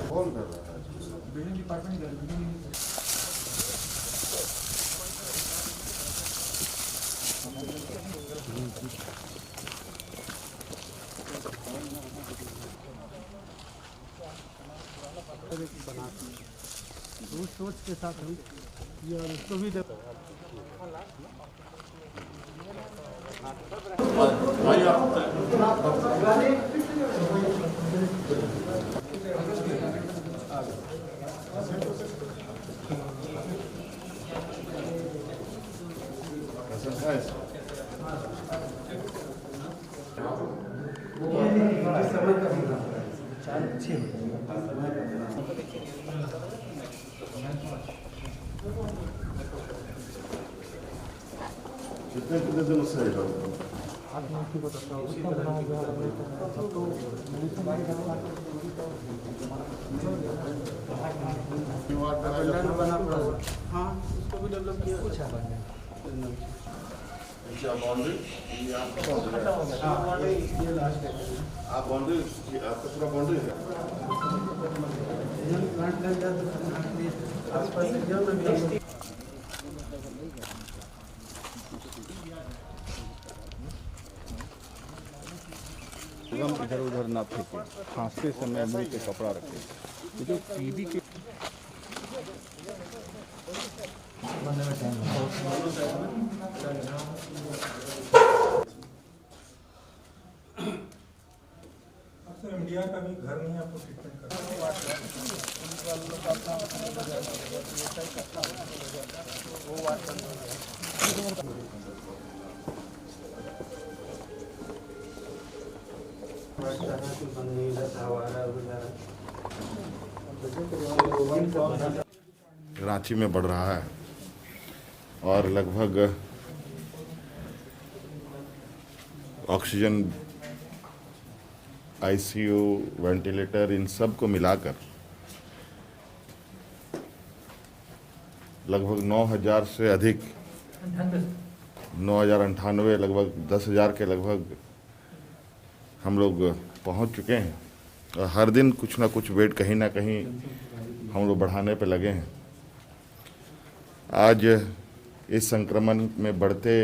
कौन कर रहा है? बिल्डिंग डिपार्टमेंट सोच के साथ हुई और उसको भी कितने दिनों से है बना पड़ा। हाँ, उसको भी डेवलप किया कुछ है। बाउंड्री ये लास्ट है। आप बाउंड्री आपका पूरा बाउंड्री है। प्लांट लग जाए आसपास से इधर उधर ना फेंके, खांसते समय मुंह पे कपड़ा रखे। तो जो टीबी के इंडिया का भी घर नहीं आपको ट्रीटमेंट रांची में बढ़ रहा है और लगभग ऑक्सीजन, आईसीयू, वेंटिलेटर इन सब को मिलाकर लगभग 9,000 से अधिक, 9,098, लगभग 10,000 के लगभग हम लोग पहुंच चुके हैं और हर दिन कुछ ना कुछ बेड कहीं ना कहीं हम लोग बढ़ाने पे लगे हैं। आज इस संक्रमण में बढ़ते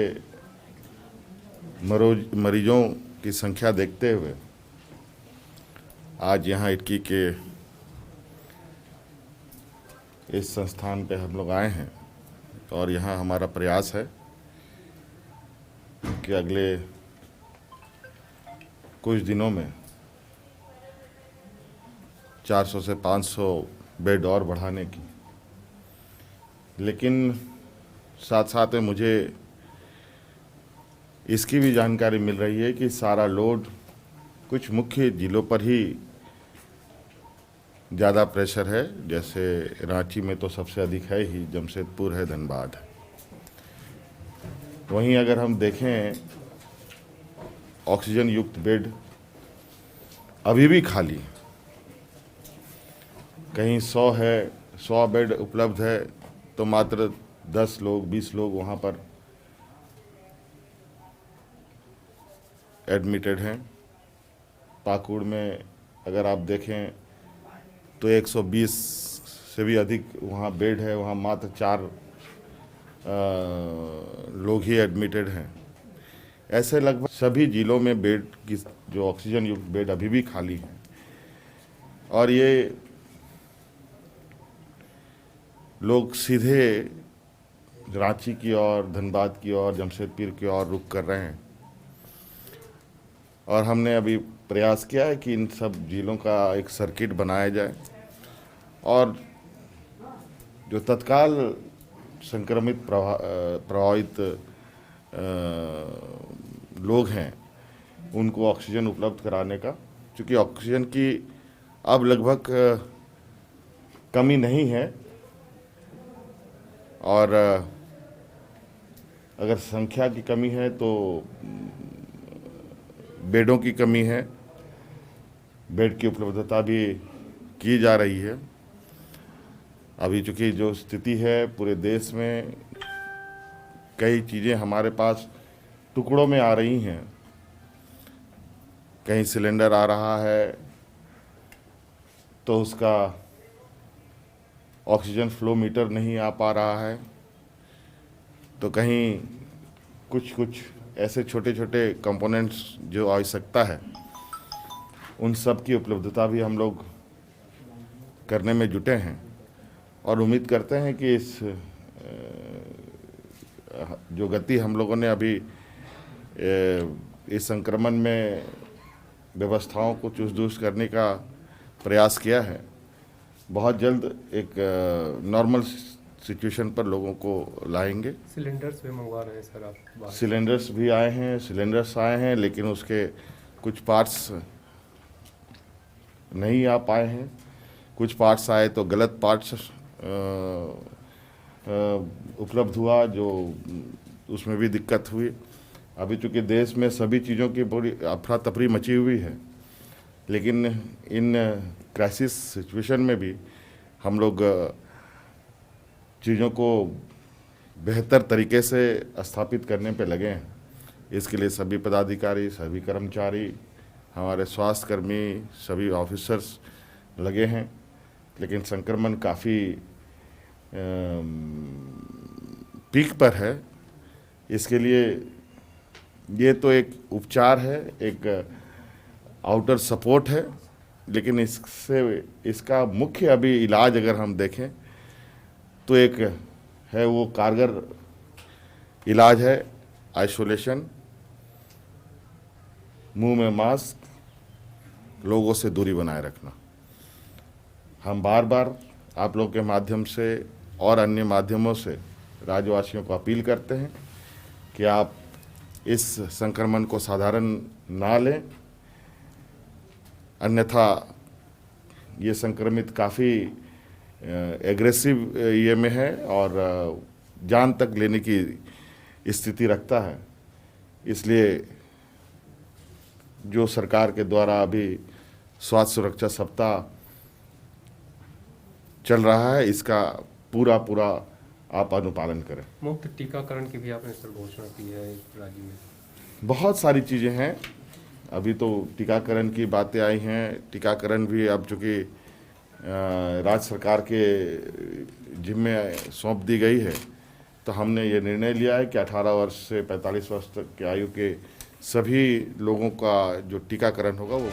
मरीजों की संख्या देखते हुए आज यहाँ इटकी के इस संस्थान पे हम लोग आए हैं और यहाँ हमारा प्रयास है कि अगले कुछ दिनों में 400 से 500 बेड और बढ़ाने की। लेकिन साथ साथ में मुझे इसकी भी जानकारी मिल रही है कि सारा लोड कुछ मुख्य जिलों पर ही ज़्यादा प्रेशर है। जैसे रांची में तो सबसे अधिक है ही, जमशेदपुर है, धनबाद है। वहीं अगर हम देखें ऑक्सीजन युक्त बेड अभी भी खाली, कहीं 100 है, 100 बेड उपलब्ध है तो मात्र 10 लोग 20 लोग वहाँ पर एडमिटेड हैं। पाकुड़ में अगर आप देखें तो 120 से भी अधिक वहाँ बेड है, वहाँ मात्र 4 लोग ही एडमिटेड हैं। ऐसे लगभग सभी जिलों में बेड की जो ऑक्सीजन युक्त बेड अभी भी खाली हैं और ये लोग सीधे रांची की ओर, धनबाद की ओर, जमशेदपुर की ओर रुख कर रहे हैं। और हमने अभी प्रयास किया है कि इन सब जिलों का एक सर्किट बनाया जाए और जो तत्काल संक्रमित प्रभावित लोग हैं उनको ऑक्सीजन उपलब्ध कराने का, क्योंकि ऑक्सीजन की अब लगभग कमी नहीं है और अगर संख्या की कमी है तो बेडों की कमी है। बेड की उपलब्धता भी की जा रही है। अभी चूँकि जो स्थिति है पूरे देश में, कई चीज़ें हमारे पास टुकड़ों में आ रही हैं कहीं सिलेंडर आ रहा है तो उसका ऑक्सीजन फ्लो मीटर नहीं आ पा रहा है, तो कहीं कुछ ऐसे छोटे छोटे कंपोनेंट्स जो आवश्यकता है उन सब की उपलब्धता भी हम लोग करने में जुटे हैं और उम्मीद करते हैं कि इस जो गति हम लोगों ने अभी इस संक्रमण में व्यवस्थाओं को चुस्त दुरुस्त करने का प्रयास किया है, बहुत जल्द एक नॉर्मल सिचुएशन पर लोगों को लाएंगे। सिलेंडर्स भी मंगवा रहे हैं सर आप बाहर? सिलेंडर्स भी आए हैं, सिलेंडर्स आए हैं, लेकिन उसके कुछ पार्ट्स नहीं आ पाए हैं। कुछ पार्ट्स आए तो गलत पार्ट्स उपलब्ध हुआ, जो उसमें भी दिक्कत हुई। अभी चूँकि देश में सभी चीज़ों की बड़ी अफरा तफरी मची हुई है, लेकिन इन क्राइसिस सिचुएशन में भी हम लोग चीज़ों को बेहतर तरीके से स्थापित करने पे लगे हैं। इसके लिए सभी पदाधिकारी, सभी कर्मचारी, हमारे स्वास्थ्यकर्मी, सभी ऑफिसर्स लगे हैं। लेकिन संक्रमण काफ़ी पीक पर है। इसके लिए ये तो एक उपचार है, एक आउटर सपोर्ट है, लेकिन इसका मुख्य अभी इलाज अगर हम देखें तो एक है, वो कारगर इलाज है आइसोलेशन, मुंह में मास्क, लोगों से दूरी बनाए रखना। हम बार बार आप लोगों के माध्यम से और अन्य माध्यमों से राज्यवासियों को अपील करते हैं कि आप इस संक्रमण को साधारण ना लें, अन्यथा ये संक्रमित काफ़ी एग्रेसिव ये में है और जान तक लेने की स्थिति रखता है। इसलिए जो सरकार के द्वारा अभी स्वास्थ्य सुरक्षा सप्ताह चल रहा है, इसका पूरा आप अनुपालन करें। मुफ्त टीकाकरण की भी आपने सर घोषणा की है राज्य में? बहुत सारी चीज़ें हैं। अभी तो टीकाकरण की बातें आई हैं। टीकाकरण भी अब चूँकि राज्य सरकार के जिम्मे सौंप दी गई है, तो हमने ये निर्णय लिया है कि 18 वर्ष से 45 वर्ष तक की आयु के सभी लोगों का जो टीकाकरण होगा वो